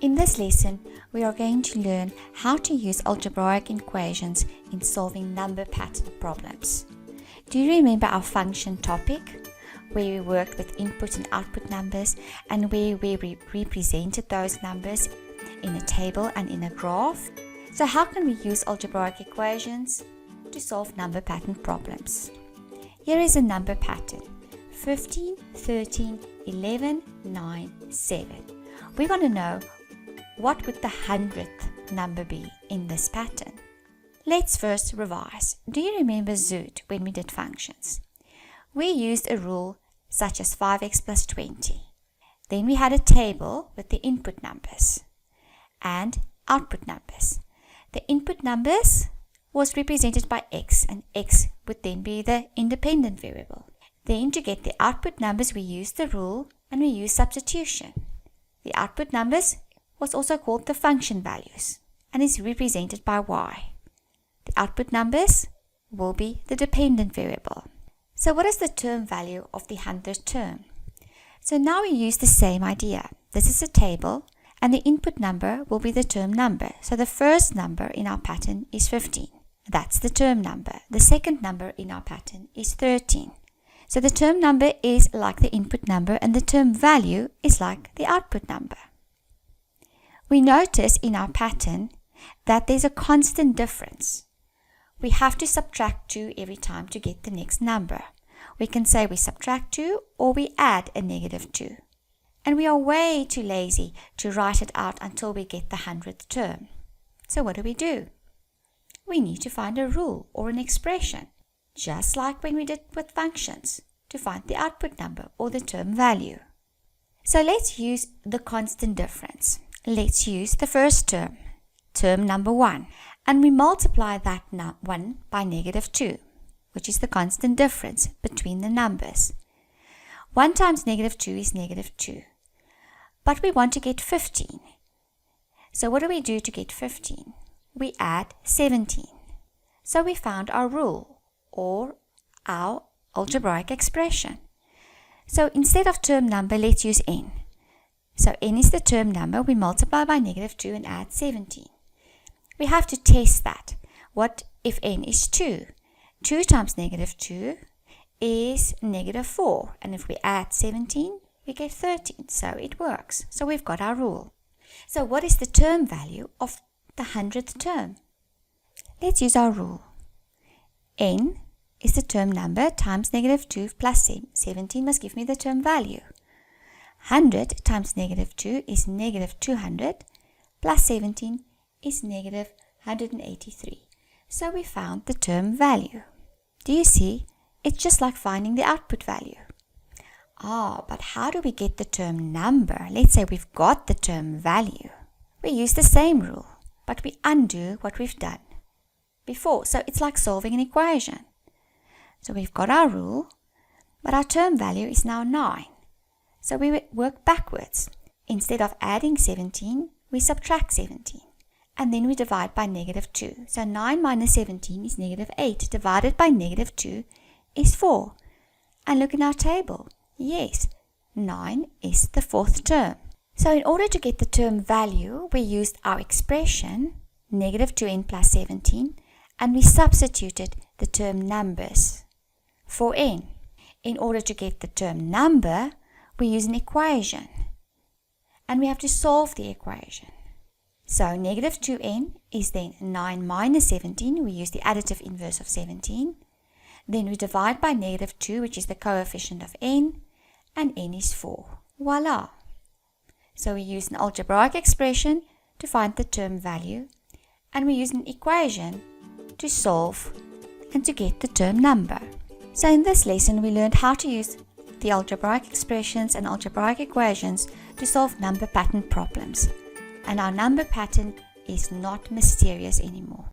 In this lesson, we are going to learn how to use algebraic equations in solving number pattern problems. Do you remember our function topic, where we worked with input and output numbers and where we represented those numbers in a table and in a graph? So how can we use algebraic equations to solve number pattern problems? Here is a number pattern: 15, 13, 11, 9, 7. We want to know, what would the 100th number be in this pattern? Let's first revise. Do you remember Zoot when we did functions? We used a rule such as 5x plus 20. Then we had a table with the input numbers and output numbers. The input numbers was represented by x, and x would then be the independent variable. Then to get the output numbers, we used the rule and we used substitution. The output numbers was also called the function values and is represented by y. The output numbers will be the dependent variable. So what is the term value of the 100th term? So now we use the same idea. This is a table and the input number will be the term number. So the first number in our pattern is 15. That's the term number. The second number in our pattern is 13. So the term number is like the input number and the term value is like the output number. We notice in our pattern that there's a constant difference. We have to subtract 2 every time to get the next number. We can say we subtract 2 or we add a negative 2. And we are way too lazy to write it out until we get the 100th term. So what do? We need to find a rule or an expression, just like when we did with functions, to find the output number or the term value. So let's use the constant difference. Let's use the first term, term number 1, and we multiply that 1 by negative 2, which is the constant difference between the numbers. 1 times negative 2 is negative 2, but we want to get 15. So what do we do to get 15? We add 17. So we found our rule or our algebraic expression. So instead of term number, let's use n. So n is the term number. We multiply by negative 2 and add 17. We have to test that. What if n is 2? 2 times negative 2 is negative 4. And if we add 17, we get 13. So it works. So we've got our rule. So what is the term value of the 100th term? Let's use our rule. N is the term number times negative 2 plus 17 must give me the term value. 100 times negative 2 is negative 200 plus 17 is negative 183. So we found the term value. Do you see? It's just like finding the output value. But how do we get the term number? Let's say we've got the term value. We use the same rule, but we undo what we've done before. So it's like solving an equation. So we've got our rule, but our term value is now 9. So we work backwards. Instead of adding 17, we subtract 17. And then we divide by negative 2. So 9 minus 17 is negative 8. Divided by negative 2 is 4. And look in our table. Yes, 9 is the 4th term. So in order to get the term value, we used our expression, negative 2n plus 17, and we substituted the term numbers for n. In order to get the term number, we use an equation. And we have to solve the equation. So negative 2n is then 9 minus 17. We use the additive inverse of 17. Then we divide by negative 2, which is the coefficient of n, and n is 4. Voila! So we use an algebraic expression to find the term value, and we use an equation to solve and to get the term number. So in this lesson, we learned how to use the algebraic expressions and algebraic equations to solve number pattern problems. And our number pattern is not mysterious anymore.